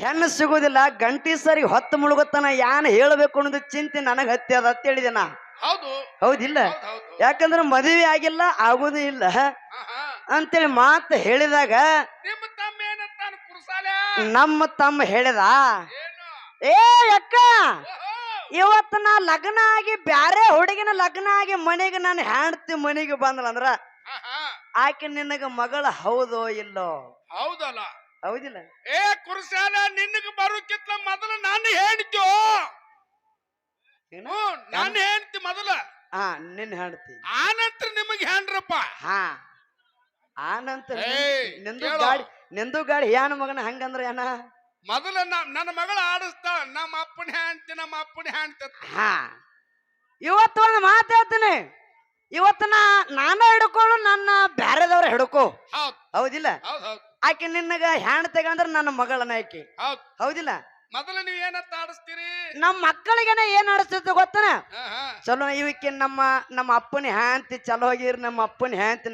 ಹೆಣ್ಣು ಸಿಗುದಿಲ್ಲ ಗಂಟಿ ಸರಿ ಹೊತ್ತು ಮುಳುಗುತ್ತಾನ ಯಾನ್ ಹೇಳ್ಬೇಕು ಅನ್ನೋದು ಚಿಂತೆ ನನಗ ಹತ್ತಿ ಅದ ಅಂತ ಹೇಳಿದೆ ನಾ. ಹೌದು ಹೌದಿಲ್ಲ? ಯಾಕಂದ್ರ ಮದುವೆ ಆಗಿಲ್ಲ ಆಗುದು ಇಲ್ಲ ಅಂತೇಳಿ ಮಾತು ಹೇಳಿದಾಗ ನಿಮ್ಮ ತಮ್ಮ ಏನಂತಾನ ಕುರ್ಸಾಲೆ ನಮ್ಮ ತಮ್ಮ ಹೇಳಿದ, ಏ ಅಕ್ಕ ಇವತ್ತು ನಾ ಲಗ್ನ ಆಗಿ ಬ್ಯಾರೆ ಹುಡುಗಿನ ಲಗ್ನ ಆಗಿ ಮನೆಗೆ ನಾನು ಹೆಂಡತಿ ಮನೆಗೆ ಬಂದಳಂದ್ರ ಆಕೆ ನಿನಗ ಮಗಳ ಹೌದೋ ಇಲ್ಲೋ? ಹೌದಲ್ಲ? ಹೌದಿಲ್ಲ? ಏ ಕುರ್ಸಾಲ ನಿನಗ ಬರೋಕ್ಕಿಂತ ಮೊದಲು ನಾನು ಹೇಳ್ತೋ. ನಾನು ಹೇಳ್ತಿ ಮೊದಲ. ನಿನ್ನ ಹೆಂಡತಿ ಆನಂತರ ನಿಮಗೆ ಹೆಣ್ರಪ್ಪ. ಆನಂತರ ನಿಂದು ಗಾಡಿ ಯಾನ ಮಗನ ಹಂಗಂದ್ರ ಏನ? ಮೊದಲ ನನ್ನ ಮಗಳ ಆಡಿಸ್ತಾ ನಮ್ಮ ಅಪ್ಪನ ಹೆಂಡ್ತಿ. ಇವತ್ತು ಒಂದು ಮಾತು ಹೇಳ್ತೀನಿ, ಇವತ್ತು ನಾನ ಹಿಡ್ಕೊಳ್ಳು ನನ್ನ ಬ್ಯಾರೆದವ್ರ ಹಿಡ್ಕೋ. ಹೌದಿಲ್ಲ? ಆಕೆ ನಿನ್ನಗ ಹೆಣ್ತಿಗ ಅಂದ್ರ ನನ್ನ ಮಗಳನ್ನ ಆಕಿ. ಹೌದಿಲ್ಲ? ಮೊದಲು ನೀವ್ ಏನಂತ ಆಡಿಸ್ತೀರಿ? ನಮ್ಮ ಮಕ್ಕಳಿಗೆನ ಏನ್ ಆಡಿಸ್ತೈತಿ ಗೊತ್ತನ? ಚಲೋ ಇವಕ್ಕೆ ನಮ್ಮ ಅಪ್ಪನ ಹ್ಯಾಂತಿ ಚಲೋ ಹೋಗಿರ್ ನಮ್ಮ ಅಪ್ಪನ ಹ್ಯಾಂತಿ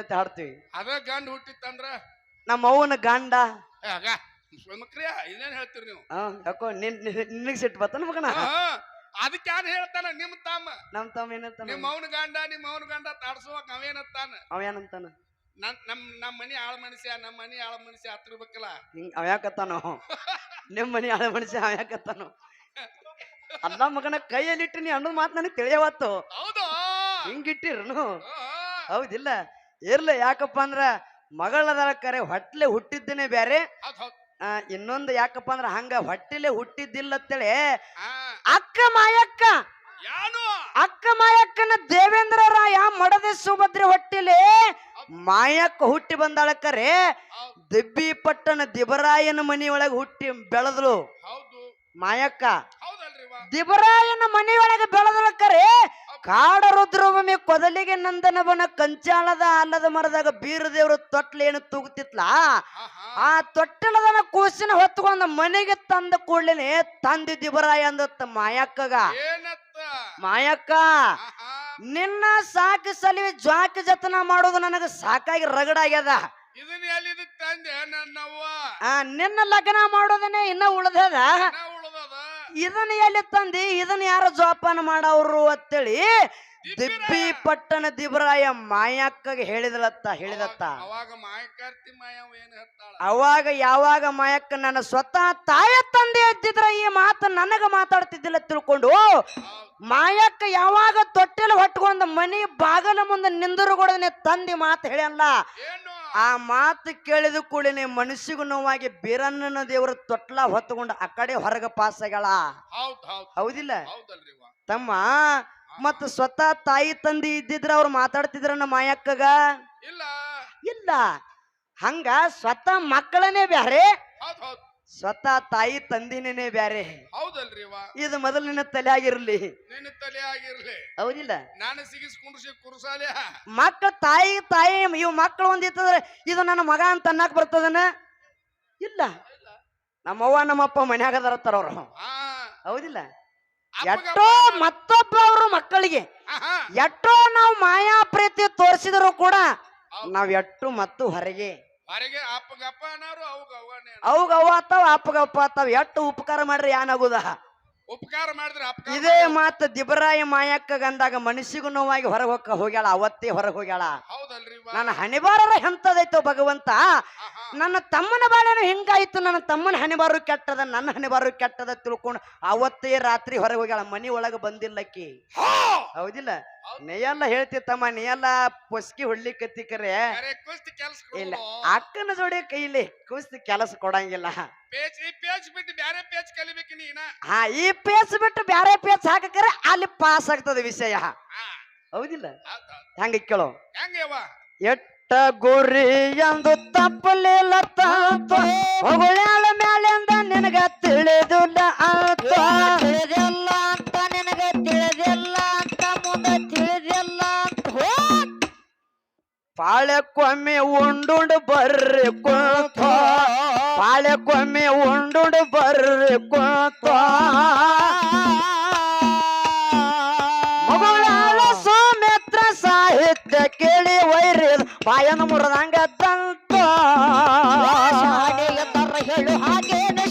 ಅಂತ ಹಾಡ್ತೀವಿ. ಅದ ಗಂಡ ಹುಟ್ಟಿತ್ತಂದ್ರ ನಮ್ಮ ಅವ್ವನ ಗಂಡ ಇದೇನ್ ಹೇಳ್ತೀರಿ ನೀವು? ಯಾಕೋ ನಿನಗ್ ಸಿಟ್ಟು ಬರ್ತನ ಮಗನ? ಅದಕ್ಕೆ ಯಾರು ಹೇಳ್ತಾನ? ನಿಮ್ಮ ತಮ್ಮ ಏನಂತಾನ? ನಿಮ್ಮ ಅವನ ಗಂಡ ತಾಡ್ಸುವಾಗ ಅವೇನಂತಾನ? ನಮ್ಮ ಮನಿ ಆಳ ಮನುಷ್ಯ ಹತ್ತಿರ್ಬೇಕಲ್ಲ. ಅವ್ಯಾಕತ್ತಾನೋ ನಿಮ್ ಮನಿ ಆಳ ಮನುಷ್ಯ ಅವ್ಯಾಕತ್ತಾನೋ? ಅಲ್ಲ ಮಗನ ಕೈಯಲ್ಲಿಟ್ಟು ನೀ ಅನ್ನೋ ಮಾತು ನನಗೆ ತಿಳಿಯವತ್ತು. ಹೌದು, ಹಿಂಗಿಟ್ಟಿರ್ನು? ಹೌದಿಲ್ಲ? ಇರ್ಲಿ, ಯಾಕಪ್ಪ ಅಂದ್ರ ಮಗಳದ ಕರೆ ಹೊಟ್ಲೆ ಹುಟ್ಟಿದ್ದೇನೆ ಬ್ಯಾರೆ. ಇನ್ನೊಂದು ಯಾಕಪ್ಪ ಅಂದ್ರ ಹಂಗ ಹೊಟ್ಟಿಲೆ ಹುಟ್ಟಿದ್ದಿಲ್ಲ ಅಂತೇಳಿ ಅಕ್ಕ ಮಾಯಕ್ಕನ ದೇವೇಂದ್ರ ರಾಯ ಮಡದೆ ಸುಭದ್ರೆ ಹೊಟ್ಟಿಲೆ ಮಾಯಕ್ಕ ಹುಟ್ಟಿ ಬಂದಾಳ ಕರೆ ದಿಬ್ಬಿ ಪಟ್ಟಣ ದಿಬರಾಯನ ಮನಿಯೊಳಗೆ ಹುಟ್ಟಿ ಬೆಳೆದಳು ಮಾಯಕ್ಕ. ದಿಬರಾಯನ ಮನೆಯೊಳಗೆ ಬೆಳೆದಳ ಕರೆ ಕಾಡ ರುದ್ರಭೂಮಿ ಕೊದಲಿಗೆ ನಂದನವನ ಕಂಚಾಳದ ಅಲ್ಲದ ಮರದಾಗ ಬೀರದೇವ್ರ ತೊಟ್ಲೇನು ತೂಗುತ್ತಿತ್ಲಾ, ಆ ತೊಟ್ಟಲದನ ಕೂಸಿನ ಹೊತ್ಕೊಂಡ ಮನೆಗೆ ತಂದ ಕೂಡ್ಲೇನೆ ತಂದಿ ದಿಬರಾಯ ಅಂದತ್ತ ಮಾಯಕ್ಕಗ, ಮಾಯಕ್ಕ ನಿನ್ನ ಸಾಕಿ ಸಲಿವಿ ಜ್ವಾಕಿ ಜತನ ಮಾಡೋದು ನನಗ ಸಾಕಾಗಿ ರಗಡಾಗ್ಯದ. ನಿನ್ನ ಲಗ್ನ ಮಾಡೋದನ್ನೇ ಇನ್ನ ಉಳ್ದದ, ಇದನ್ನ ಎಲ್ಲಿ ತಂದಿ, ಇದನ್ನ ಯಾರ ಜೋಪಾನ ಮಾಡವ್ರು ಅಂತೇಳಿ ದಿಬ್ಬಿ ಪಟ್ಟಣ ದಿಬರಾಯ ಮಾಯಕ್ಕಗೆ ಹೇಳಿದತ್ತ. ಅವಾಗ ಯಾವಾಗ ಮಾಯಕ್ಕ ನನ್ನ ಸ್ವತಃ ತಾಯ ತಂದೆ ಎದ್ದಿದ್ರ ಈ ಮಾತು ನನಗ ಮಾತಾಡ್ತಿದ್ದಿಲ್ಲ ತಿಳ್ಕೊಂಡು ಮಾಯಕ್ಕ ಯಾವಾಗ ತೊಟ್ಟೆಲ್ಲ ಹೊಟ್ಕೊಂಡ ಮನಿ ಬಾಗಲ ಮುಂದೆ ನಿಂದರುಗೊಡನೆ ತಂದಿ ಮಾತು ಹೇಳಲ್ಲ. ಆ ಮಾತು ಕೇಳಿದ ಕೂಡಲೇ ಮನಸ್ಸಿಗೂ ನೋವಾಗಿ ಬೀರಣ್ಣನ ದೇವರ ತೊಟ್ಲ ಹೊತ್ತುಕೊಂಡು ಆ ಕಡೆ ಹೊರಗ ಪಾಸ್ ಆಗ್ಯಾಳ. ಹೌದಿಲ್ಲ ತಮ್ಮ? ಮತ್ತ ಸ್ವತಃ ತಾಯಿ ತಂದಿ ಇದ್ದಿದ್ರ ಅವ್ರು ಮಾತಾಡ್ತಿದ್ರ ನಮ್ಮ ಮಾಯಕ್ಕಗ? ಇಲ್ಲ. ಹಂಗ ಸ್ವತಃ ಮಕ್ಕಳನೇ ಬ್ಯಾರೆ, ಸ್ವತಃ ತಾಯಿ ತಂದಿನೇ ಬ್ಯಾರೆ. ಇದು ಮೊದಲು ನಿನ್ನ ತಲೆ ಆಗಿರ್ಲಿ. ಹೌದಿಲ್ಲ? ಮಕ್ಕಳ ತಾಯಿ ಇವ್ ಮಕ್ಕಳು ಒಂದಿತ್ತಂದ್ರೆ ಇದು ನನ್ನ ಮಗ ಅಂತ ಅನ್ನಕ್ ಬರ್ತದನ? ಇಲ್ಲ. ನಮ್ಮವ್ವ ನಮ್ಮಪ್ಪ ಮನ್ಯಾಗ ಅದರತ್ತಾರ ಅವ್ರು. ಹೌದಿಲ್ಲ? ಎಷ್ಟೋ ಮತ್ತೊಬ್ಬ ಅವರು ಮಕ್ಕಳಿಗೆ ಎಷ್ಟೋ ನಾವು ಮಾಯಾ ಪ್ರೀತಿ ತೋರಿಸಿದ್ರು ಕೂಡ ನಾವ್ ಎಟ್ಟು ಮತ್ತು ಹೊರಗೆ ಅವಾಗ ಅವ ಆತಾವ ಅಪ್ಪಗಪ್ಪ ಆತಾವ. ಎಷ್ಟು ಉಪಕಾರ ಮಾಡ್ರಿ ಏನಾಗುದ? ಉಪಕಾರ ಮಾಡಿದ್ರೆ ಇದೇ ಮಾತು ದಿಬರಾಯ ಮಾಯಕ್ಕ ಗಂದಾಗ ಮನಸ್ಸಿಗೂ ನೋವಾಗಿ ಹೊರಗೆ ಹೋಗ್ಯಾಳ. ಅವತ್ತೇ ಹೊರಗೆ ಹೋಗ್ಯಾಳ. ನನ್ನ ಹಣಿಬಾರರ ಎಂತದೈತೋ ಭಗವಂತ, ನನ್ನ ತಮ್ಮನ ಬಾಳೇನು ಹಿಂಗಾಯ್ತು, ನನ್ನ ತಮ್ಮನ ಹಣಿಬಾರು ಕೆಟ್ಟದ, ನನ್ನ ಹಣಿಬಾರು ಕೆಟ್ಟದ ತಿಳ್ಕೊಂಡು ಅವತ್ತೇ ರಾತ್ರಿ ಹೊರಗೆ ಹೋಗ್ಯಾಳ. ಮನಿ ಒಳಗೆ ಬಂದಿಲ್ಲಕ್ಕಿ. ಹೌದಿಲ್ಲ? ನೀಯೆಲ್ಲ ಹೇಳ್ತಿತ್ತಮ್ಮ, ನೀಯೆಲ್ಲ ಪೊಸ್ಕಿ ಹೊಡ್ಲಿಕ್ಕತ್ತಿ ಕರೆ ಇಲ್ಲ. ಅಕ್ಕನ ಜೋಡಿ ಕೈಲಿ ಕುಸ್ತಿ ಕೆಲಸ ಕೊಡಂಗಿಲ್ಲ. ಈ ಪೇಸ್ ಬಿಟ್ಟು ಬ್ಯಾರೆ ಪೇಸ್ ಹಾಕರೆ ಅಲ್ಲಿ ಪಾಸ್ ಆಗ್ತದ ವಿಷಯ. ಹೌದಿಲ್ಲ? ಹೆಂಗ ಕೇಳೋ? ಎಟ್ಟ ಗುರಿ ಎಂದು ತಪ್ಪಲಿಲ್ಲ ಹೊಗಳಾಳ ಮ್ಯಾಲಿಂದ ನಿನಗ ತಿಳಿದಿಲ್ಲ ಅಂತ, ತಿಳಿದಿಲ್ಲ ಅಂತ ನಿನಗ ತಿಳಿದಿಲ್ಲ ಅಂತ ಮುಂದೆ ತಿಳಿದಿಲ್ಲ ಅಂತ ಪಾಳ್ಯಕ್ಕೊಮ್ಮೆ ಉಂಡುಂಡು ಬರ್ರಿ ಕೂತ, ಪಾಳ್ಯಕ್ಕೊಮ್ಮೆ ಉಂಡುಂಡು ಬರ್ರಿ ಕೂತ ಮಗುಳಾಳ ಸೌಮಿತ್ರ ಸಾಹಿತ್ಯ ಕೇಳಿ ವೈರಿ ಬಾಯನ ಮುರಿದಂಗ ದಂತ ಹೇಳು ಹಾಗೇನು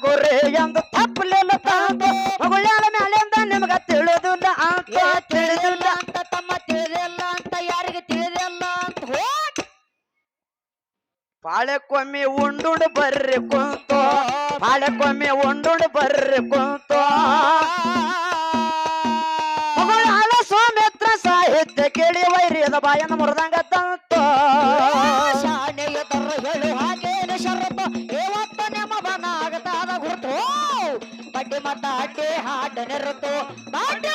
ಗುರಿ ಎಂದು ತಪ್ಪಲಿಲ್ಲ ತಂದು ಮಗುಳ್ಯಾಳ ಮ್ಯಾಲಿಂದ ನಿಮಗ ತಿಳಿದಿಲ್ಲ ಅಂತ ತಿಳಿದಿಲ್ಲ ಅಂತ ತಮ್ಮ ತಿಳಿದಿಲ್ಲ ಅಂತ ಯಾರಿಗೆ ತಿಳಿದಿಲ್ಲ ಅಂತ ಪಾಳೆಕೊಮ್ಮೆ ಉಂಡುಂಡು ಬರ್ರಿ ಕುಂತು ಪಾಳೆಕೊಮ್ಮೆ ಉಂಡುಂಡು ಬರ್ರಿ ಕುಂತು ಮಗುಳ್ಯಾಳ ಸೌಮಿತ್ರ ಸಾಹಿತ್ಯ ಕೇಳಿ ವೈರಿಯದ ಬಾಯನ ಮುರಿದಂಗ ತಂತು ಶಾಣೆಯದರು ಹೇಳು ಹಾಗೇನು ಶರತ್ತು ಇವತ್ತು ನಿಮ್ಮ ಬನಾಗತಾದ ಗುರುತು ಬಡ್ಡಿ ಮತ ಅಡ್ಡಿ ಹಾಡ ನಿರುತ್ತು ಬಡ್ಡಿ